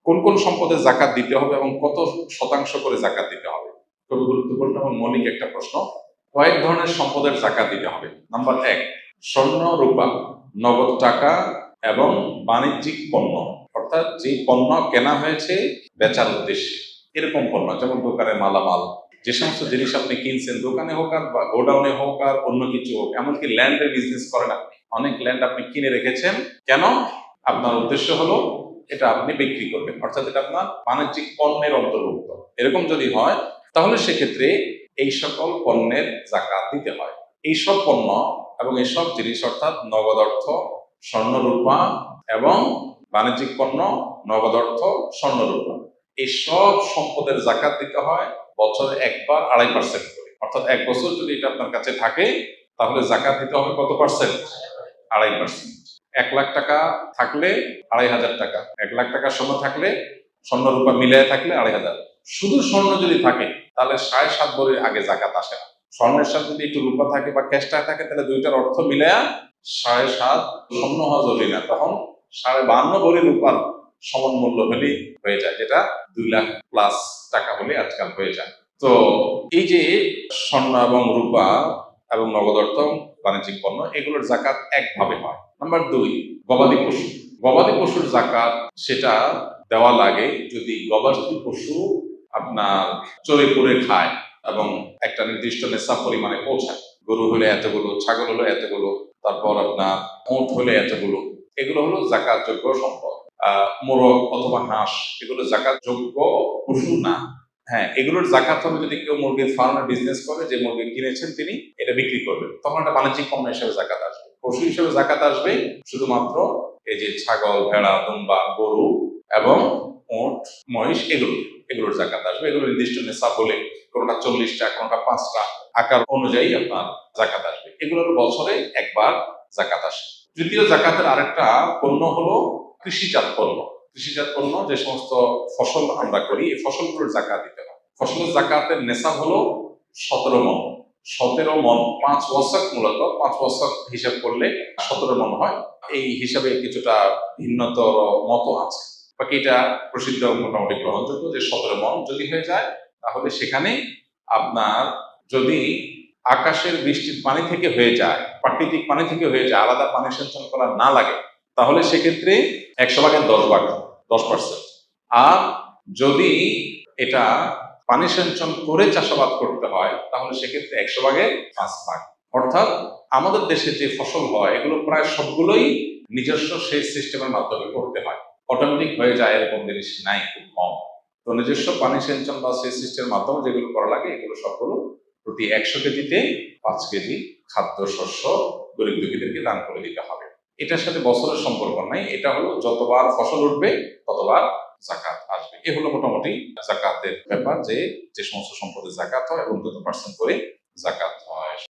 কোন কোন সম্পদের জাকাত দিতে হবে এবং কত শতাংশ করে জাকাত দিতে হবে? খুবই গুরুত্বপূর্ণ এবং মৌলিক একটা প্রশ্ন। কয়েক ধরনের সম্পদের জাকাত দিতে হবে। নাম্বার 1, স্বর্ণ, রূপা, নগদ টাকা এবং বাণিজ্যিক পণ্য, অর্থাৎ যে পণ্য কেনা হয়েছে বেচার উদ্দেশ্যে, এরকম পণ্য, যেমন দোকানের মালামাল, যে সমস্ত জিনিস আপনি কিনছেন, দোকানে হোক আর বা গোডাউনে হোক আর অন্য কিছু হোক, এমনকি ল্যান্ডের বিজনেস করেন আপনি, অনেক ল্যান্ড আপনি কিনে রেখেছেন, কেন? আপনার উদ্দেশ্য হলো এটা আপনি বিক্রি করবেন, অর্থাৎ এটা আপনার বাণিজ্যিক পণ্যের অন্তর্ভুক্ত। এরকম যদি হয় তাহলে সেক্ষেত্রে এই সকল পণ্যের জাকাত দিতে হয়। এইসব পণ্য এবং এইসব জিনিস, অর্থাৎ নগদ অর্থ, স্বর্ণ, রূপা এবং বাণিজ্যিক পণ্য, নগদ অর্থ, স্বর্ণ, রূপা, এই সব সম্পদের জাকাত দিতে হয় বছরে একবার 2.5% করে। অর্থাৎ 1 বছর যদি এটা আপনার কাছে থাকে তাহলে জাকাত দিতে হবে কত পার্সেন্ট? 2.5%। 1 লাখ টাকা থাকলে 2.500 টাকা, 1 লাখ টাকা স্বর্ণ থাকলে, স্বর্ণ রূপা মিলিয়ে থাকলে 2.500। শুধু স্বর্ণ যদি থাকে তাহলে 7.5 ভরির আগে জাকাত আসে না। স্বর্ণের সাথে যদি একটু রূপা থাকে বা ক্যাশ টাকা থাকে তাহলে দুইটার অর্থ মিলায়া 7.5 স্বর্ণ হওয়া জরুরি না, তখন 52.5 ভরি রূপার সমান মূল্য হলেই হয়ে যায়, যেটা 2 লাখ প্লাস টাকা হলে আজকাল হয়ে যায়। তো এই যে স্বর্ণ এবং রূপা এবং নগদ অর্থ, বাণিজ্যিক পণ্য, এগুলোর জাকাত একভাবে হয়। নাম্বার 2, গবাদি পশু। গবাদি পশুর জাকাত সেটা দেওয়া লাগে যদি গবাদি পশু আপনার চরে পড়ে খায় এবং একটা নির্দিষ্ট নেশা পরিমাণে পৌঁছায়। গরু হলে এতগুলো, ছাগল হলো এতগুলো, তারপর আপনার উট হলে এতগুলো, এগুলো হলো জাকাতযোগ্য সম্পদ। মোরগ অথবা হাঁস, এগুলো জাকাতযোগ্য পশু না। হ্যাঁ, এগুলোর জাকাত হবে যদি কেউ মুরগির ফার্মের বিজনেস করে, যে মুরগি কিনেছেন তিনি এটা বিক্রি করবেন, তখন একটা বাণিজ্যিক পণ্য হিসেবে জাকাত আসবে। পশু হিসেবে জাকাত আসবে শুধুমাত্র এই যে ছাগল, ভেড়া, দুম্বা, গরু এবং উট, মহিষ, এগুলোর জাকাত আসবে। এগুলো নির্দিষ্ট নেশাব বলে, কোনোটা 40টা, কোনোটা 5টা, আকার অনুযায়ী আপনার জাকাত আসবে। এগুলোর বছরে একবার জাকাত আসে। তৃতীয় জাকাতের আরেকটা পণ্য হলো কৃষিজাত পণ্য। কৃষিজাত পণ্য, যে সমস্ত ফসল আমরা করি, এই ফসলগুলোর জাকাত দিতে হয়। ফসলের জাকাতের নেশাব হলো 17 মণ। 17 মণ, 5 ওয়াসাক, মূলত 5 ওয়াসাক হিসাব করলে 17 মণ হয়। এই হিসাবে কিছুটা ভিন্নতর মত আছে, বাকি এটা প্রসিদ্ধ, মোটামুটি গ্রহণযোগ্য, যে 17 মণ যদি হয়ে যায় তাহলে সেখানে আপনার, যদি আকাশের বৃষ্টির পানি থেকে হয়ে যায়, প্রাকৃতিক পানি থেকে হয়ে যায়, আলাদা পানি সেচন করা না লাগে, তাহলে সেক্ষেত্রে 100 ভাগের 10 ভাগ, 10%। আর যদি এটা পানি সেচন করে চাষাবাদ করতে হয় তাহলে সেক্ষেত্রে 100 ভাগের 5 ভাগ। অর্থাৎ আমাদের দেশে যে ফসল হয় এগুলো প্রায় সবগুলোই নিজস্ব সেচ সিস্টেমের মাধ্যমে করতে হয়, অটোমেটিক হয়ে যায় এরকম জিনিস নাই, খুব কম। তো নিজস্ব পানি সেচন বা সেচ সিস্টেমের মাধ্যমে যেগুলো করা লাগে এগুলো সবগুলো প্রতি 100 কেজিতে 5 কেজি খাদ্য শস্য গরিব দুঃখীদেরকে দান করে দিতে হবে। এটার সাথে বছরের সম্পর্ক নাই, এটা হলো যতবার ফসল উঠবে ততবার জাকাত আসবে। এ হলো মোটামুটি জাকাতের ব্যাপার, যে যে সমস্ত সম্পদের জাকাত হয় এবং কত পার্সেন্ট করে জাকাত হয়।